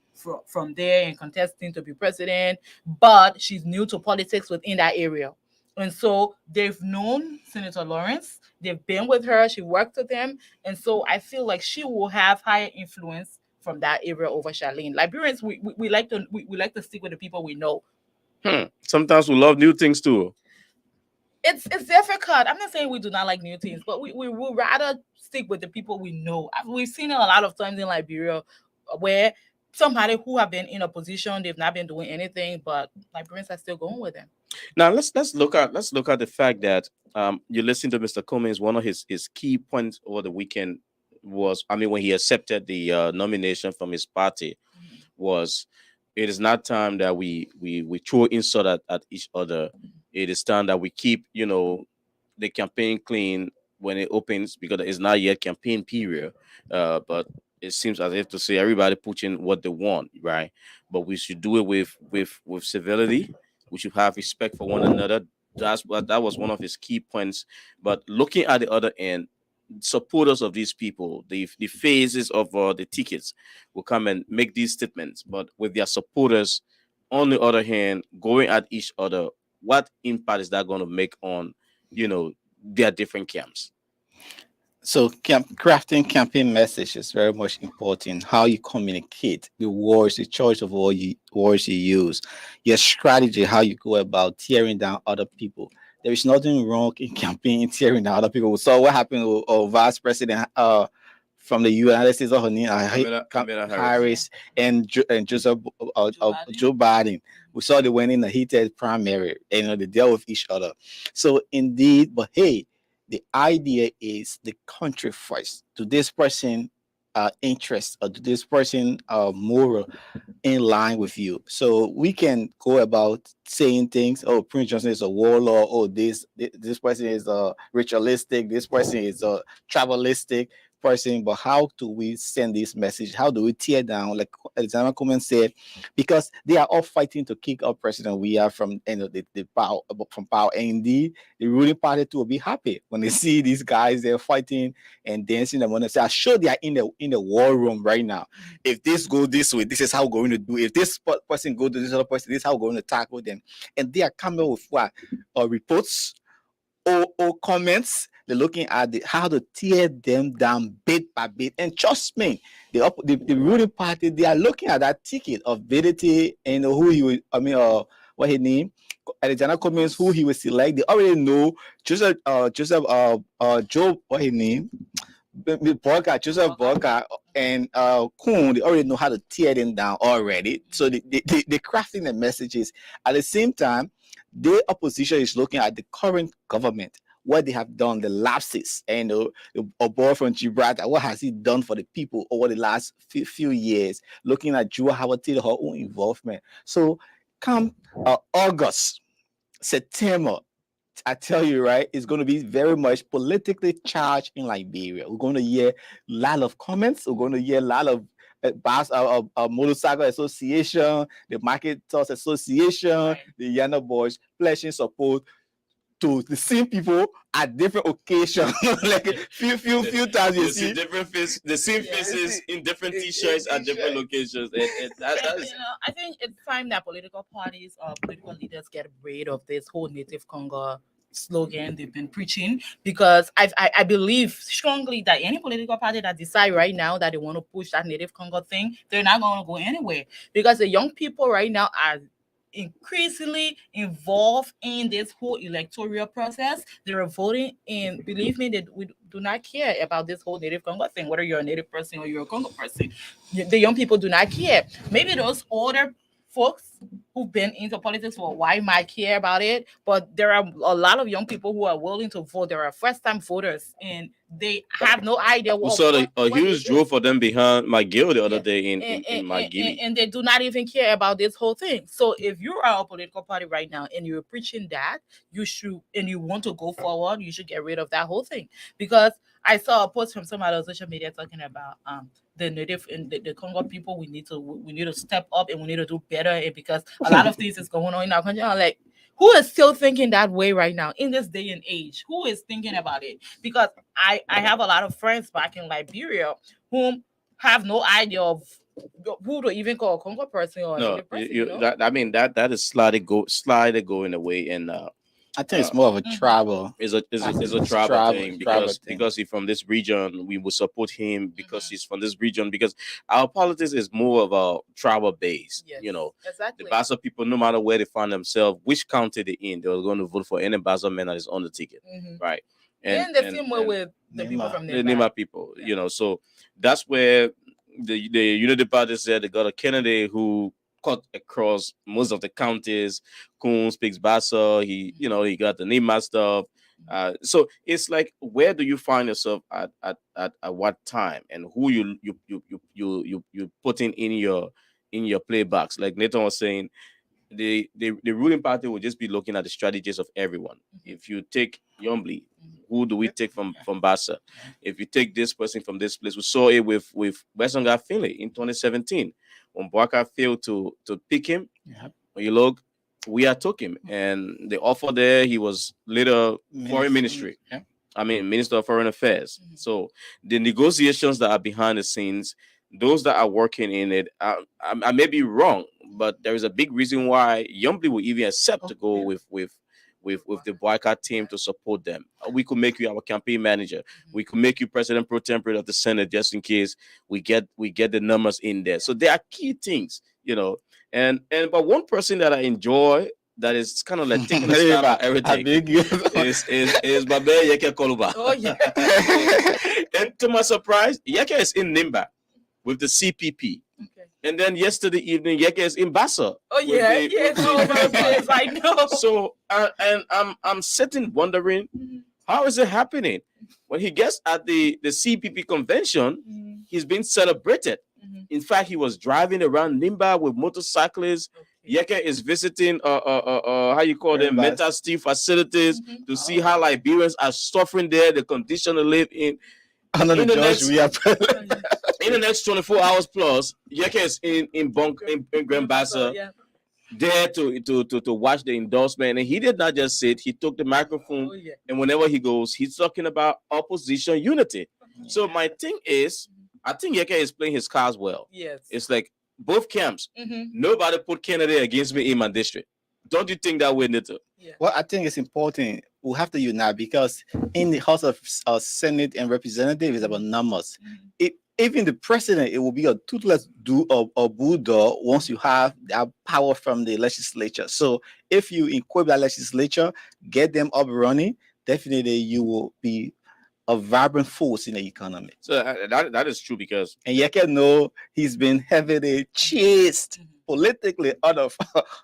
from there and contesting to be president, but she's new to politics within that area. And so they've known Senator Lawrence, they've been with her, she worked with them. And so I feel like she will have higher influence from that area over Charlene. Liberians, we like to stick with the people we know. Sometimes we love new things too. It's difficult. I'm not saying we do not like new things, but we would rather stick with the people we know. We've seen it a lot of times in Liberia where somebody who have been in a position, they've not been doing anything, but Liberians are still going with them. Now let's look at the fact that you listen to Mr. Cummings. One of his key points over the weekend was, I mean, when he accepted the nomination from his party, was it is not time that we throw insult at each other. It is time that we keep the campaign clean when it opens, because it's not yet campaign period. But it seems as if to say everybody pushing what they want, right? But we should do it with civility. We should have respect for one another. That was one of his key points. But looking at the other end, supporters of these people, the phases of the tickets will come and make these statements. But with their supporters, on the other hand, going at each other, what impact is that going to make on their different camps? So crafting campaign message is very much important. How you communicate, the words, the choice of all words you use, your strategy, how you go about tearing down other people. There is nothing wrong in campaigning tearing down other people. We saw what happened with Vice President from the United States of Kamala Harris and Joseph Joe Biden. We saw they went in a heated primary and they dealt with each other. So indeed, but hey, the idea is the country first. To this person interest, or to this person moral in line with you. So we can go about saying things. Oh, Prince Johnson is a warlord. Oh, this person is ritualistic. This person is tribalistic. person, but how do we send this message? How do we tear down, like Alexander Kuman said, because they are all fighting to kick out President we are from the power from power, and the ruling party too will be happy when they see these guys they're fighting and dancing and when they say, I'm sure they are in the war room right now. If this goes this way, this is how we're going to do it. If this person go to this other person, this is how we're going to tackle them. And they are coming with what reports or comments. They're looking at how to tear them down bit by bit. And trust me, the ruling party, they are looking at that ticket of Verity and who he will, what his name, Alexander Cummings, who he will select. They already know Joe, what his name, Joseph Boga, and Kuhn. They already know how to tear them down already. So they're crafting the messages. At the same time, the opposition is looking at the current government, what they have done, the lapses, and a boy from Gibraltar, what has he done for the people over the last few years, looking at Joe Howard Taylor, her own involvement. So come August, September, I tell you, right, it's going to be very much politically charged in Liberia. We're going to hear a lot of comments. We're going to hear a lot of Motorcycle Association, the Marketers Association, right, the Yana Boys pledging support to the same people at different occasions. Like few times you see different faces, the same faces in different t-shirts at different locations. That I think it's time that political parties or political leaders get rid of this whole Native Congo slogan they've been preaching, because I believe strongly that any political party that decide right now that they want to push that Native Congo thing, they're not going to go anywhere, because the young people right now are increasingly involved in this whole electoral process. They're voting, and believe me, that we do not care about this whole Native Congo thing, whether you're a Native person or you're a Congo person. The young people do not care. Maybe those older folks who've been into politics for a while might care about it, but there are a lot of young people who are willing to vote. There are first-time voters, and they have no idea what. We saw a huge draw for them behind McGill the other day in McGill, and they do not even care about this whole thing. So if you are a political party right now and you're preaching that, you should, and you want to go forward, you should get rid of that whole thing. Because I saw a post from some other social media talking about the Native and the Congo people. We need to step up and we need to do better, because a lot of things is going on in our country. I'm like, who is still thinking that way right now in this day and age? Who is thinking about it? Because I have a lot of friends back in Liberia whom have no idea of who to even call a Congo person or a Native person. That is slightly going away, and I think it's more of a tribal. It's a tribal thing, because he's from this region. We will support him because he's from this region. Because our politics is more of a tribal base. Yes, exactly. The Bassa people, no matter where they find themselves, which county they're in, they're going to vote for any Bassa man that is on the ticket, right? And the same way with the people from the Nima people, So that's where the Unity Party said they got a candidate who cut across most of the counties. Kun speaks Bassa. He got the Nima stuff. So it's like, where do you find yourself at what time, and who you putting in your playbacks? Like Nathan was saying, the ruling party will just be looking at the strategies of everyone. If you take Yombli, who do we take from Bassa? If you take this person from this place, we saw it with Wesonga Finley in 2017 when Boaka failed to pick him. When you look, we are took him, and the offer there, he was later foreign ministry. Minister of Foreign Affairs. So the negotiations that are behind the scenes, those that are working in it, I may be wrong, but there is a big reason why Yombli will even accept to go with the Boycott team to support them. We could make you our campaign manager. We could make you president pro tempore of the Senate, just in case we get the numbers in there. So there are key things, but one person that I enjoy, that is kind of like taking a stab at everything, is Babe Yeke Koluba. Oh yeah. And to my surprise, Yeke is in Nimba with the CPP. And then yesterday evening, Yeke is in Bassa. Oh yeah, yes, I know. So and I'm sitting wondering, how is it happening? When he gets at the CPP convention, he's being celebrated. In fact, he was driving around Nimba with motorcyclists. Yeke is visiting how you call them, mental state facilities to see how Liberians are suffering there, the condition to live in. Under the In the George, next- we are In the next 24 hours plus, Yeke is in Grand Bassa, Yeah. there to watch the endorsement, and he did not just sit. He took the microphone, Oh, yeah. and whenever he goes, he's talking about opposition unity. So my thing is, I think Yeke is playing his cards well. Yes. It's like both camps. Mhm. Nobody put Kennedy against me in my district. Don't you think that way, Nito? Well, I think it's important. We have to unite because in the House of Senate and Representative is about numbers. Even the president, it will be a toothless bulldog once you have that power from the legislature. So if you equip that legislature, get them up running, definitely you will be a vibrant force in the economy. So that is true because And Yeke know he's been heavily chased politically out of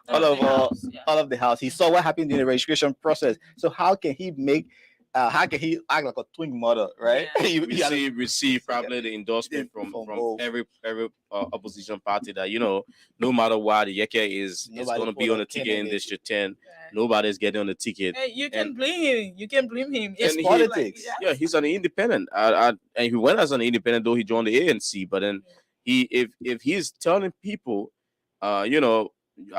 the house. He saw what happened in the registration process. So how can he act like a twin mother, right? receive probably the endorsement from every opposition party that no matter what, the Yeke is going to be on the ticket in District 10. Nobody's getting on the ticket. Hey, you can blame him. You can blame him. It's politics. He's an independent. And he went as an independent, though he joined the ANC. But then if he's telling people, I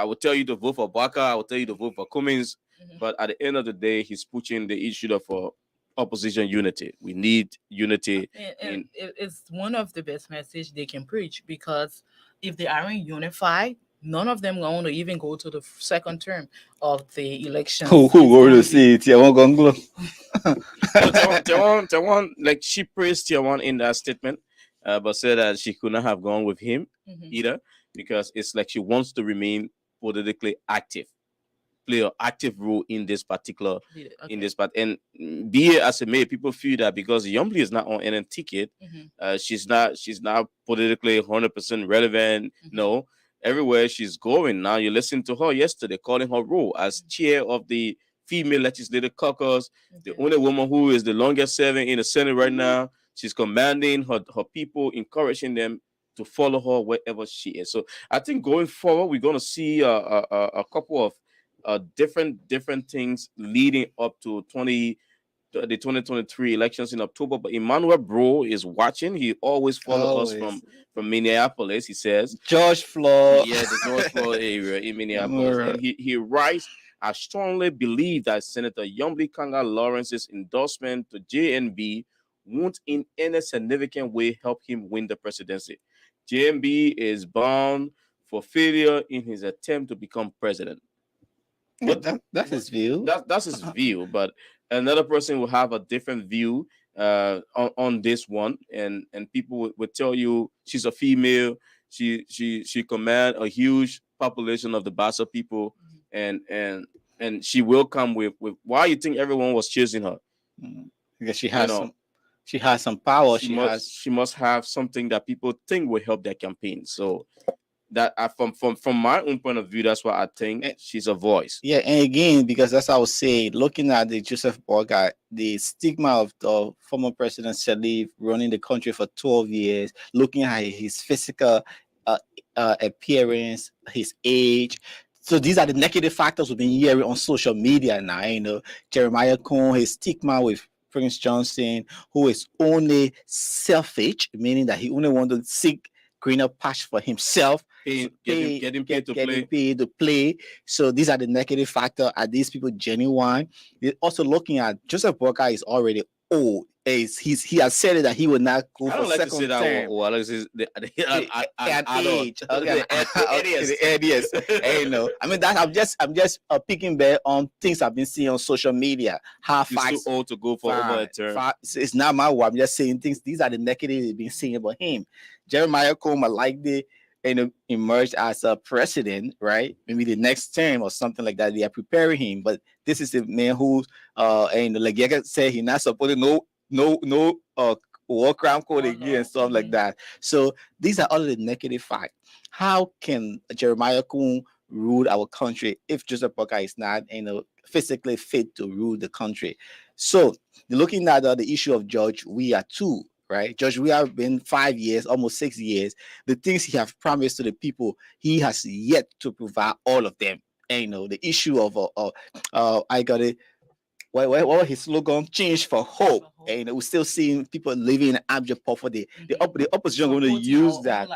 will tell you to vote for Baka, I will tell you to vote for Cummings. But at the end of the day, he's pushing the issue of opposition unity. We need unity. And it's one of the best message they can preach, because if they aren't unified, none of them going to even go to the second term of the election. Who go to see it? Tiawan, like she praised Tiawan in that statement, but said that she could not have gone with him either, because it's like she wants to remain politically active, play an active role in this particular in this part. And be it as it may, people feel that because Yombly is not on any ticket, she's not politically 100% relevant. No, everywhere she's going now, you listen to her yesterday calling her role as chair of the female legislative caucus, the only woman who is the longest serving in the Senate right now. She's commanding her people, encouraging them to follow her wherever she is. So I think going forward, we're going to see a couple of different things leading up to the 2023 elections in October. But Emmanuel Bro is watching. He always follows us from Minneapolis. He says George Floyd. Yeah, the George Floyd area in Minneapolis. And he writes, I strongly believe that Senator Yombly Kanga Lawrence's endorsement to JNB won't in any significant way help him win the presidency. JNB is bound for failure in his attempt to become president. But that's his view. That's his view. But another person will have a different view on this one, and people would tell you she's a female. She commands a huge population of the Bassa people, and she will come with why you think everyone was chasing her? Because she has she has some power. She must have something that people think will help their campaign. So that from my own point of view, that's why I think she's a voice. Yeah, and again, because that's what I was saying, looking at the Joseph Boga, the stigma of the former President Sharif running the country for 12 years, looking at his physical appearance, his age. So these are the negative factors we've been hearing on social media now. Jeremiah Cohn, his stigma with Prince Johnson, who is only selfish, meaning that he only wants to seek greener pasture for himself, getting paid to play. So these are the negative factors. Are these people genuine? They're also looking at Joseph Boga is already old. He has said that he will not go for second term. I mean that I'm just picking back on things I've been seeing on social media. He's too old to go for over a term. It's not my word. I'm just saying things. These are the negatives we've been seeing about him. Jeremiah Coleman emerged as a president, right? Maybe the next term or something like that. They are preparing him, but this is the man who, like Yeka said, he's not supporting no war crime code again and stuff like that. So these are all the negative facts. How can Jeremiah Coon rule our country if Joseph Boga is not physically fit to rule the country? So looking at the issue of George Weah too, right? George Weah been 5 years, almost 6 years. The things he has promised to the people, he has yet to provide all of them. And the issue of I got it. What his slogan? Change for hope. And we're still seeing people living in abject poverty. The opposition going to use that.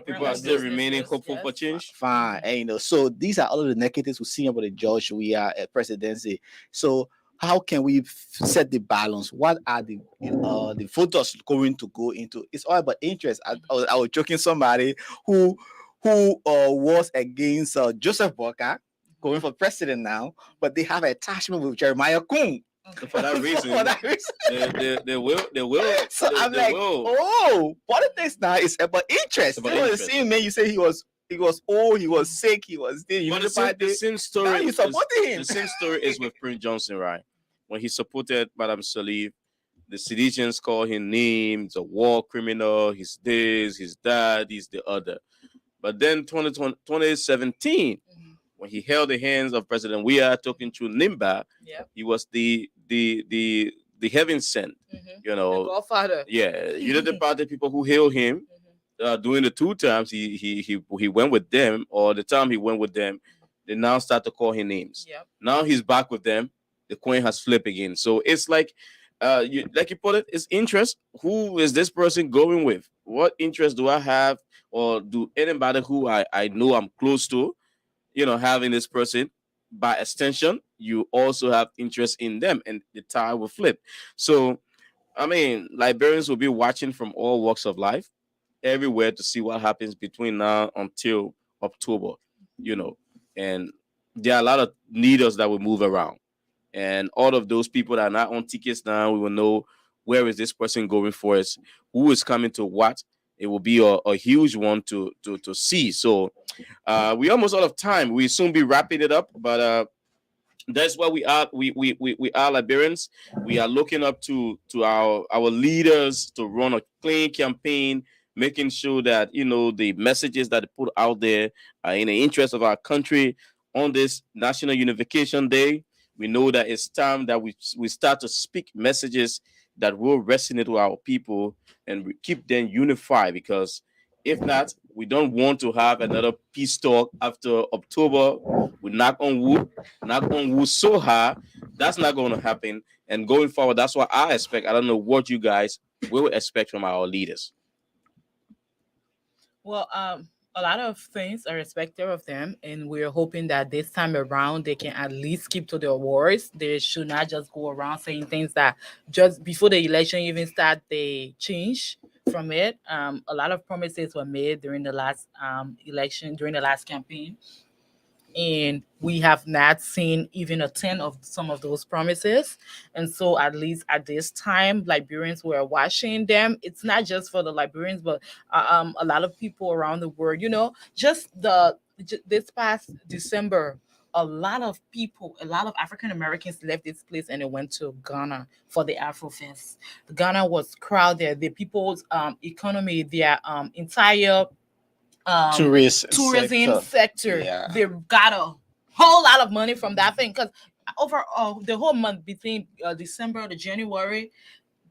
People are still remaining hopeful for change. Fine. And so these are all of the negatives we see about the George we are presidency. So how can we set the balance? What are the voters going to go into? It's all about interest. I was joking somebody who was against Joseph Boca going for president now, but they have an attachment with Jeremiah Kung. For that reason, they will. So I'm like, oh, politics now is about interest. The same man you say he was old, he was sick, he was there. The same story. You supporting him. The same story is with Prince Johnson, right? When he supported Madam Salif, the citizens call him names, a war criminal. He's this, he's that, he's the other. But then 2017, when he held the hands of President Weah talking to Nimba, he was the heaven sent, you know, the Godfather. Yeah, you know, the party people who hail him. During the 2 times he went with them, or the time he went with them, they now start to call him names. Now he's back with them. The coin has flipped again. So it's like, like you put it, it's interest. Who is this person going with? What interest do I have, or do anybody who I know I'm close to, you know, having this person? By extension, you also have interest in them, and the tide will flip. So, I mean, Liberians will be watching from all walks of life, everywhere, to see what happens between now until October, you know. And there are a lot of leaders that will move around. And all of those people that are not on tickets now, we will know where is this person going for us, who is coming to what. It will be a huge one to see. So we almost out of time. We soon be wrapping it up, but that's what we are. We are Liberians. We are looking up to our leaders to run a clean campaign, making sure that, you know, the messages that they put out there are in the interest of our country. On this National Unification Day, we know that it's time that we start to speak messages that will resonate with our people and we keep them unified, because if not, we don't want to have another peace talk after October. We knock on wood so hard. That's not going to happen. And going forward, that's what I expect. I don't know what you guys will expect from our leaders. Well, a lot of things are expected of them, and we're hoping that this time around they can at least keep to their words. They should not just go around saying things that just before the election even start, they change from it. A lot of promises were made during the last election, during the last campaign, and we have not seen even a 10 of some of those promises. And so at least at this time, Liberians were watching them. It's not just for the Liberians, but a lot of people around the world, you know, just this past December, a lot of people, a lot of African Americans left this place and they went to Ghana for the Afrofest. Ghana was crowded. The people's economy, their entire tourism sector. Yeah. They got a whole lot of money from that thing, because over the whole month between December to January,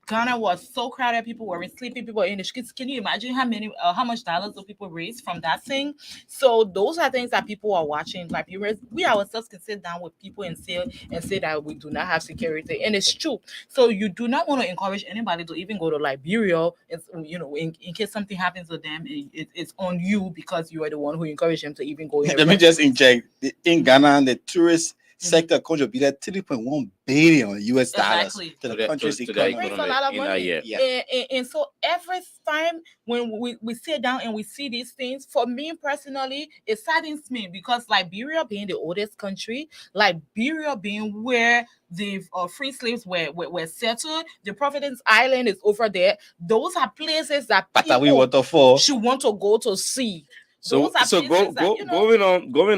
Ghana was so crowded. People were sleeping. People were in the streets. Can you imagine how much dollars those people raised from that thing? So those are things that people are watching. Like we ourselves can sit down with people and say that we do not have security, and it's true. So you do not want to encourage anybody to even go to Liberia. It's, you know, in case something happens to them, it's on you, because you are the one who encouraged them to even go. Let me just inject. In Ghana, the tourist sector contributed 3.1 billion US dollars to the country's economy. It's a lot of money. And so every time when we sit down and we see these things, for me personally, it saddens me, because Liberia being the oldest country, Liberia being where the free slaves were settled, the Providence Island is over there. Those are places that people should want to go to see. So going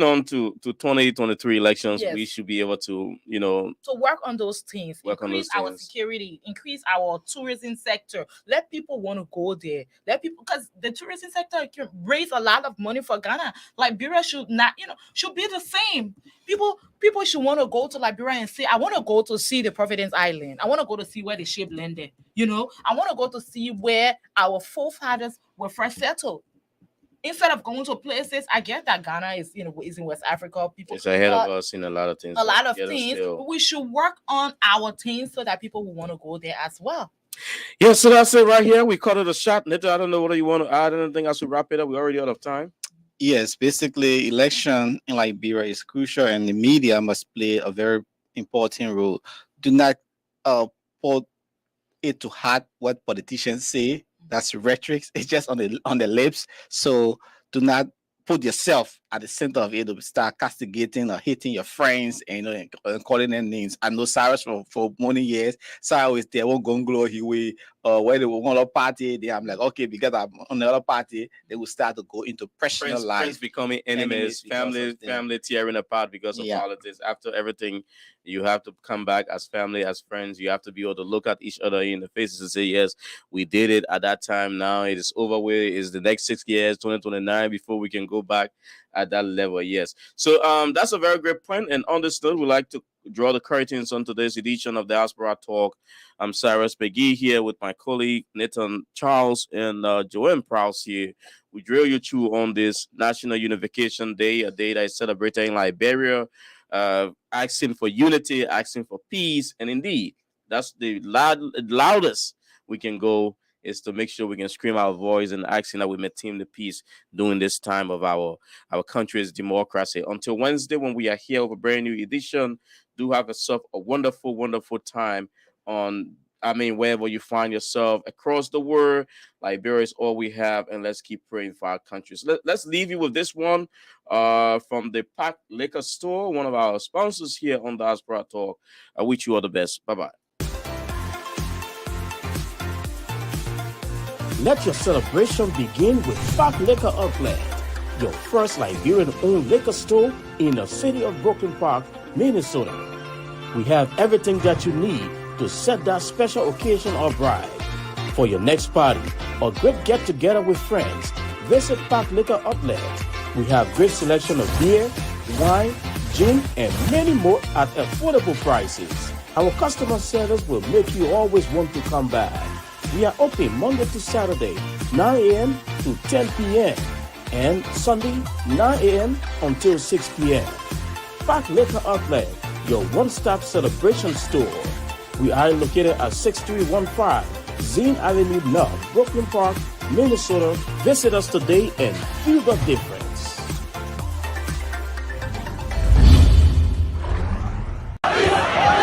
on to 2023 elections, yes, we should be able to, you know, to work on those things, increase our security, increase our tourism sector. Let people want to go there. Let people, because the tourism sector can raise a lot of money for Ghana. Liberia should not, should be the same. People should want to go to Liberia and say, I want to go to see the Providence Island. I want to go to see where the ship landed. I want to go to see where our forefathers were first settled. instead of going to places, I get that Ghana is is in West Africa. People It's ahead of us in a lot of things. A lot of things. We should work on our things so that people will want to go there as well. Yeah, so that's it right here. We cut it a shot. Nita, I don't know whether you want to add anything else to wrap it up. We're already out of time. Yes, basically, election in Liberia is crucial, and the media must play a very important role. Do not put it to heart what politicians say. That's rhetoric. It's just on the lips. So do not put yourself at the center of it to start castigating or hating your friends and, and calling them names. I know Cyrus for many years. Cyrus is there, won't go and glow where they were on a party. They I'm like, okay, because I'm on the other party, they will start to go into personal life. Friends becoming enemies, family tearing apart because of politics. After everything, you have to come back as family, as friends. You have to be able to look at each other in the faces and say, yes, we did it at that time. Now it is over with. It's the next 6 years, 2029, before we can go back at that level. Yes. So that's a very great point. And on this note, we'd like to draw the curtains on today's edition of Diaspora Talk. I'm Cyrus McGee here with my colleague Nathan Charles and Joanne Prowse here. We drill you through on this National Unification Day, a day that is celebrated in Liberia, asking for unity, asking for peace. And indeed, that's the loudest we can go, is to make sure we can scream our voice and asking that we maintain the peace during this time of our country's democracy. Until Wednesday, when we are here with a brand new edition, do have yourself a wonderful, wonderful time wherever you find yourself across the world. Liberia is all we have, and let's keep praying for our countries. Let's leave you with this one from the Pack Liquor Store, one of our sponsors here on Diaspora Talk. I wish you all the best. Bye-bye. Let your celebration begin with Pack Liquor Outlet, your first Liberian-owned liquor store in the city of Brooklyn Park, Minnesota. We have everything that you need to set that special occasion or bride. For your next party or great get-together with friends, visit Pack Liquor Outlet. We have great selection of beer, wine, gin, and many more at affordable prices. Our customer service will make you always want to come back. We are open Monday to Saturday, 9 a.m. to 10 p.m. and Sunday, 9 a.m. until 6 p.m. Pack Liquor Outlet, your one-stop celebration store. We are located at 6315 Zine Avenue North, Brooklyn Park, Minnesota. Visit us today and feel the difference.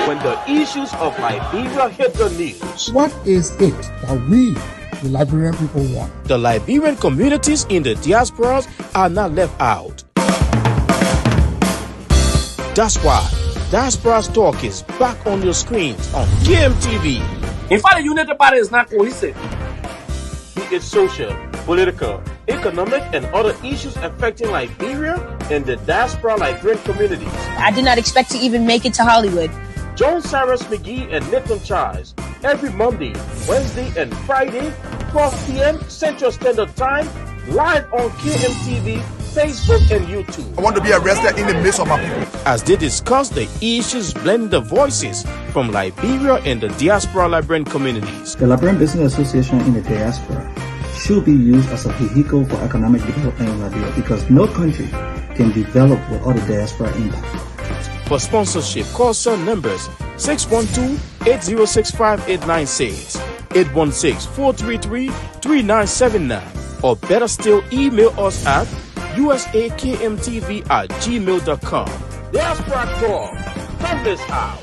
When the issues of Liberia hit the news, what is it that we, the Liberian people, want? The Liberian communities in the diasporas are not left out. That's why Diaspora Talk is back on your screens on KMTV. In fact, the United Party is not cohesive. Be it social, political, economic, and other issues affecting Liberia and the diaspora Liberian communities. I did not expect to even make it to Hollywood. Join Cyrus McGee and Nathan Charles every Monday, Wednesday, and Friday, 12 p.m. Central Standard Time, live on KMTV, Facebook, and YouTube. I want to be arrested in the midst of my people. As they discuss the issues, blending the voices from Liberia and the diaspora Liberian communities. The Liberian Business Association in the Diaspora should be used as a vehicle for economic development in Liberia because no country can develop without a diaspora impact. For sponsorship, call cell numbers 612-806-5896, 816-433-3979, or better still, email us at usakmtv@gmail.com. Diaspora Talk, from this house.